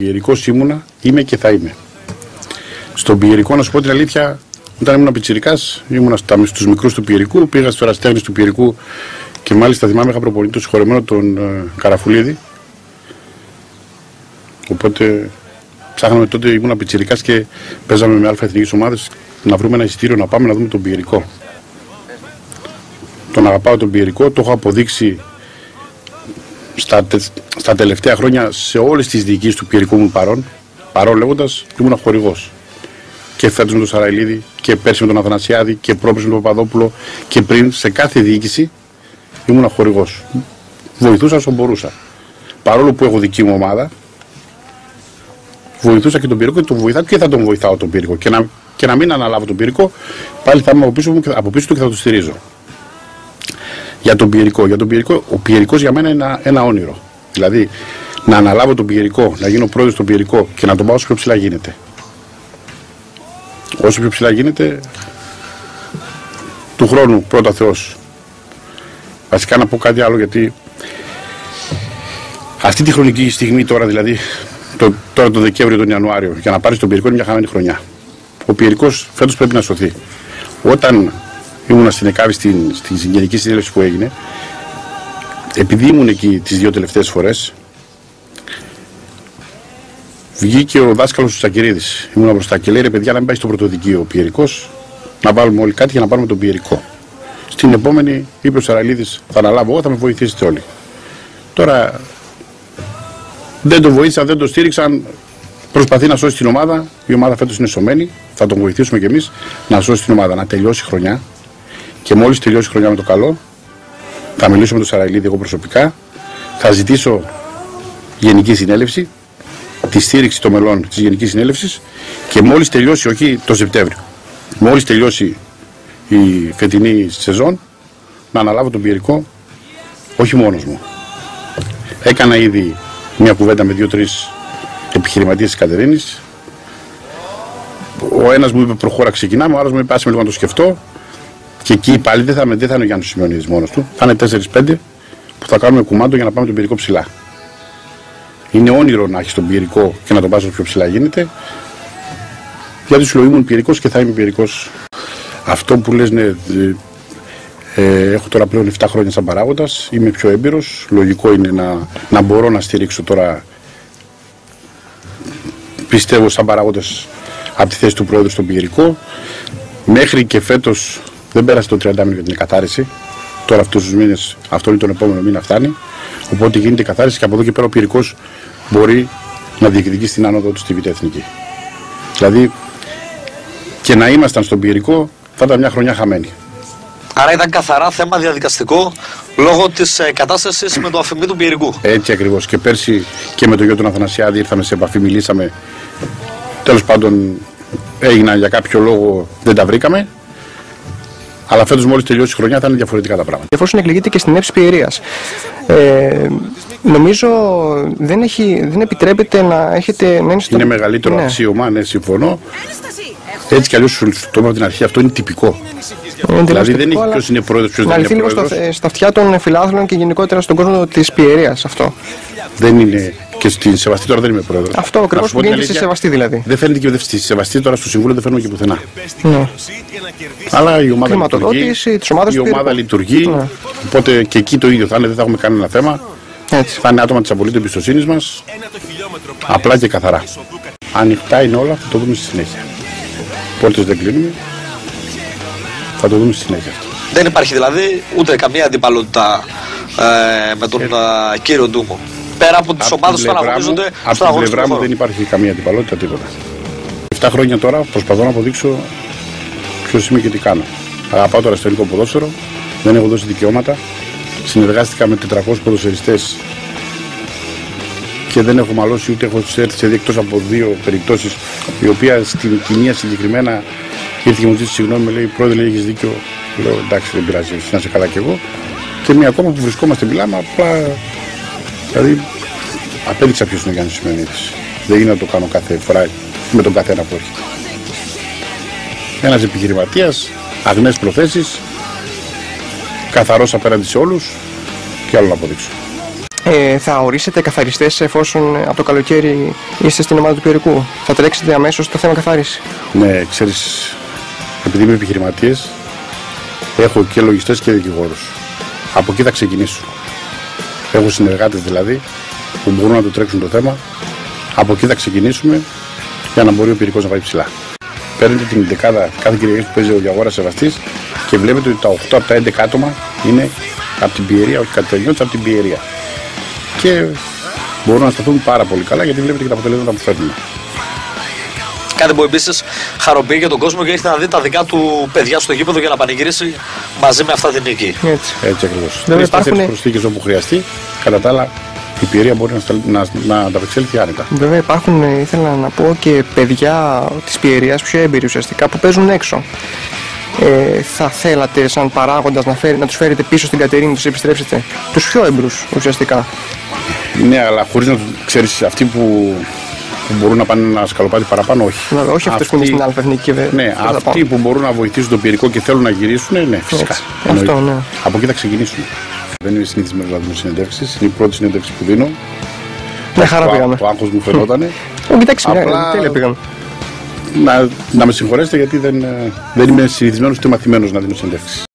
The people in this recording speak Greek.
Πιερικός ήμουνα, είμαι και θα είμαι. Στον Πιερικό, να σου πω την αλήθεια, όταν ήμουν πιτσιρικάς, ήμουνα στους μικρούς του Πιερικού, πήγα στους ερασιτέχνες του Πιερικού και μάλιστα θυμάμαι είχα προπονητή το συγχωρεμένο τον Καραφουλίδη. Οπότε ψάχναμε τότε, ήμουνα πιτσιρικάς και παίζαμε με αλφα εθνικές ομάδες να βρούμε ένα εισιτήριο να πάμε να δούμε τον Πιερικό. Τον αγαπάω τον Πιερικό, το έχω αποδείξει στα τελευταία χρόνια σε όλες τις διοικήσεις του Πιερικού μου παρόν λέγοντας ήμουν χορηγός. Και φέτος με τον Σαραϊλίδη και πέρσι με τον Αθανασιάδη και πρόπερσι με τον Παπαδόπουλο και πριν σε κάθε διοίκηση ήμουν χορηγός. Βοηθούσα όσο μπορούσα. Παρόλο που έχω δική μου ομάδα, βοηθούσα και τον Πιερικό και τον βοηθάω και θα τον βοηθάω τον Πιερικό. Και να μην αναλάβω τον Πιερικό, πάλι θα είμαι από πίσω του και θα τον στηρίζω. Για τον Πιερικό, ο Πιερικός για μένα είναι ένα όνειρο. Δηλαδή να αναλάβω τον Πιερικό, να γίνω πρόεδρος στον Πιερικό και να τον πάω όσο πιο ψηλά γίνεται. Όσο πιο ψηλά γίνεται, του χρόνου πρώτα Θεός. Βασικά να πω κάτι άλλο, γιατί αυτή τη χρονική στιγμή τώρα, δηλαδή τώρα το Δεκέμβριο, τον Ιανουάριο, για να πάρει τον Πιερικό είναι μια χαμένη χρονιά. Ο Πιερικός φέτος πρέπει να σωθεί. Όταν ήμουνα στην ΕΚΑΒΗ στη Γενική Συνέλευση που έγινε, επειδή ήμουν εκεί τις δύο τελευταίες φορές, βγήκε ο δάσκαλος του Τσακυρίδης. Ήμουν μπροστά και λέει: ρε παιδιά, να μην πάει στο πρωτοδικείο ο Πιερικός, να βάλουμε όλοι κάτι για να πάρουμε τον Πιερικό. Στην επόμενη είπε ο Σαραλίδης: θα αναλάβω εγώ, θα με βοηθήσετε όλοι. Τώρα δεν τον βοήθησαν, δεν τον στήριξαν. Προσπαθεί να σώσει την ομάδα. Η ομάδα φέτος είναι σωμένη. Θα τον βοηθήσουμε κι εμείς να σώσει την ομάδα, να τελειώσει χρονιά. Και μόλις τελειώσει χρονιά με το καλό, θα μιλήσω με τον Σαραϊλίδη εγώ προσωπικά. Θα ζητήσω Γενική Συνέλευση, τη στήριξη των μελών της Γενικής Συνέλευσης και μόλις τελειώσει, όχι το Σεπτέμβριο, μόλις τελειώσει η φετινή σεζόν, να αναλάβω τον Πιερικό, όχι μόνος μου. Έκανα ήδη μια κουβέντα με 2-3 επιχειρηματίες της Κατερίνης. Ο ένας μου είπε προχώρα, ξεκινάμε, ο άλλος μου είπε άσε με λίγο να το σκεφτώ. Και εκεί πάλι δεν θα είναι ο Γιάννης Σημειονίδης μόνος του, θα είναι 4-5 που θα κάνουμε κουμάντο για να πάμε τον Πιερικό ψηλά. Είναι όνειρο να έχεις τον Πιερικό και να τον πας όσο πιο ψηλά γίνεται. Γιατί σου λέω ήμουν Πιερικός και θα είμαι Πιερικός. Αυτό που λες, ναι, έχω τώρα πλέον 7 χρόνια σαν παράγοντας, είμαι πιο έμπειρος. Λογικό είναι να μπορώ να στηρίξω τώρα, πιστεύω σαν παράγοντας, από τη θέση του Πρόεδρου στον Πιερικό. Μέχρι και φέτος δεν πέρασε το 30 μήνες για την εκαθάριση. Τώρα αυτούς τους μήνες, αυτό είναι τον επόμενο μήνα φτάνει. Οπότε γίνεται η καθάριση και από εδώ και πέρα ο Πιερικός μπορεί να διεκδικήσει στην άνοδο του στη Β' Εθνική. Δηλαδή και να ήμασταν στον Πιερικό θα ήταν μια χρονιά χαμένη. Άρα ήταν καθαρά θέμα διαδικαστικό λόγω της κατάστασης με το αφημί του Πιερικού. Έτσι ακριβώς. Και πέρσι και με τον γιο του Αθανασιάδη ήρθαμε σε επαφή, μιλήσαμε. Τέλος πάντων έγιναν για κάποιο λόγο, δεν τα βρήκαμε. Αλλά φέτος μόλις τελειώσει η χρονιά θα είναι διαφορετικά τα πράγματα. Εφόσον εκλεγείτε και στην έψη Πιερίας, νομίζω δεν επιτρέπεται να έχετε... Είναι μεγαλύτερο αξίωμα, ναι, συμφωνώ. Έτσι κι αλλιώς το είπα από την αρχή, αυτό είναι τυπικό. Δηλαδή δεν έχει ποιος είναι πρόεδρος, ποιος δεν είναι πρόεδρος. Να λυθεί λίγο στα αυτιά των φιλάθλων και γενικότερα στον κόσμο της Πιερίας αυτό. Δεν είναι. Και στη Σεβαστή τώρα δεν είμαι πρόεδρος. Αυτό ακριβώς που γίνεται στη Σεβαστή δηλαδή. Δεν φαίνεται και στη Σεβαστή τώρα στο Συμβούλιο, δεν φαίνομαι και πουθενά. Ναι. Αλλά η ομάδα λειτουργεί. Η ομάδα λειτουργεί. Ναι. Οπότε και εκεί το ίδιο θα είναι, δεν θα έχουμε κανένα θέμα. Έτσι. Θα είναι άτομα της απολύτως εμπιστοσύνης μας. Απλά και καθαρά. Ανοιχτά είναι όλα, θα το δούμε στη συνέχεια. Πόρτες δεν κλείνουμε. Θα το δούμε στη συνέχεια αυτό. Δεν υπάρχει δηλαδή ούτε καμία αντιπαλότητα με τον κύριο Ντούμο. Πέρα από τις ομάδες που αναγωνίζονται στον αγωνιστικό χώρο. Από την πλευρά μου δεν υπάρχει καμία αντιπαλότητα, τίποτα. 7 χρόνια τώρα προσπαθώ να αποδείξω ποιος είμαι και τι κάνω. Αγαπάω το αριστερικό ποδόσφαιρο, δεν έχω δώσει δικαιώματα. Συνεργάστηκα με 400 ποδοσφαιριστές και δεν έχω μαλώσει ούτε έχω έρθει σε εκτός από 2 περιπτώσεις, η οποία στην κοινία συγκεκριμένα ήρθε και μου ζήτησε συγγνώμη, με λέει πρόεδρε, λέει, έχεις δίκιο. Λέω εντάξει, δεν πειράζει, να είσαι καλά κι εγώ. Και μια ακόμα που βρισκόμαστε, μιλάμε απλά. Δηλαδή, απέδειξα ποιος είναι ο Γιάννης Σημειονίδης. Δεν γίνεται να το κάνω κάθε φορά με τον καθένα που έρχεται. Ένας επιχειρηματίας, αγνές προθέσεις, καθαρός απέναντι σε όλους και άλλο να αποδείξω. Θα ορίσετε καθαριστές εφόσον από το καλοκαίρι είστε στην ομάδα του Πιερικού? Θα τρέξετε αμέσως στο θέμα καθάριση? Ναι, ξέρεις, επειδή είμαι επιχειρηματίες, έχω και λογιστές και δικηγόρους. Από εκεί θα ξεκινήσω. Έχω συνεργάτες δηλαδή που μπορούν να το τρέξουν το θέμα. Από εκεί θα ξεκινήσουμε για να μπορεί ο Πιερικός να πάει ψηλά. Παίρνετε την δεκάδα κάθε Κυριακή που παίζει ο Διαγόρας Σεβαστής και βλέπετε ότι τα 8 από τα 11 άτομα είναι από την Πιερία, όχι κατελειώτες, από την Πιερία. Και μπορούν να σταθούν πάρα πολύ καλά γιατί βλέπετε και τα αποτελέσματα που φέρνουν. Κάτι που επίσης χαροποιεί για τον κόσμο και έρχεται να δει τα δικά του παιδιά στο γήπεδο για να πανηγυρίσει μαζί με αυτά την νίκη. Έτσι ακριβώς. 3-4 προσθήκες όπου χρειαστεί. Κατά τα άλλα, η Πιερία μπορεί να ανταπεξέλθει άνετα. Βέβαια υπάρχουν, ήθελα να πω, και παιδιά της Πιερίας πιο έμπειροι ουσιαστικά που παίζουν έξω. Θα θέλατε σαν παράγοντας να τους φέρετε πίσω στην Κατερίνη, να τους επιστρέψετε? Τους πιο έμπειρους ουσιαστικά. Ναι, αλλά χωρίς να ξέρεις αυτοί που μπορούν να πάνε ένα σκαλοπάτι παραπάνω, όχι. Βέβαια, όχι αυτοί που είναι στην Αλφα-Εθνική. Ναι, αυτοί που μπορούν να βοηθήσουν τον Πιερικό και θέλουν να γυρίσουν, ναι, φυσικά. Αυτό, ναι. Από εκεί θα ξεκινήσουμε. Δεν είμαι συνηθισμένος να δίνω συνεντεύξεις. Είναι η πρώτη συνέντευξη που δίνω. Με χαρά πήγαμε. Το άγχος μου φαινότανε. Εντάξει, τέλεια πήγαμε. Να με συγχωρέσετε γιατί δεν είμαι συνηθισμένος ούτε μαθημένος να δίνω συνεντεύξεις.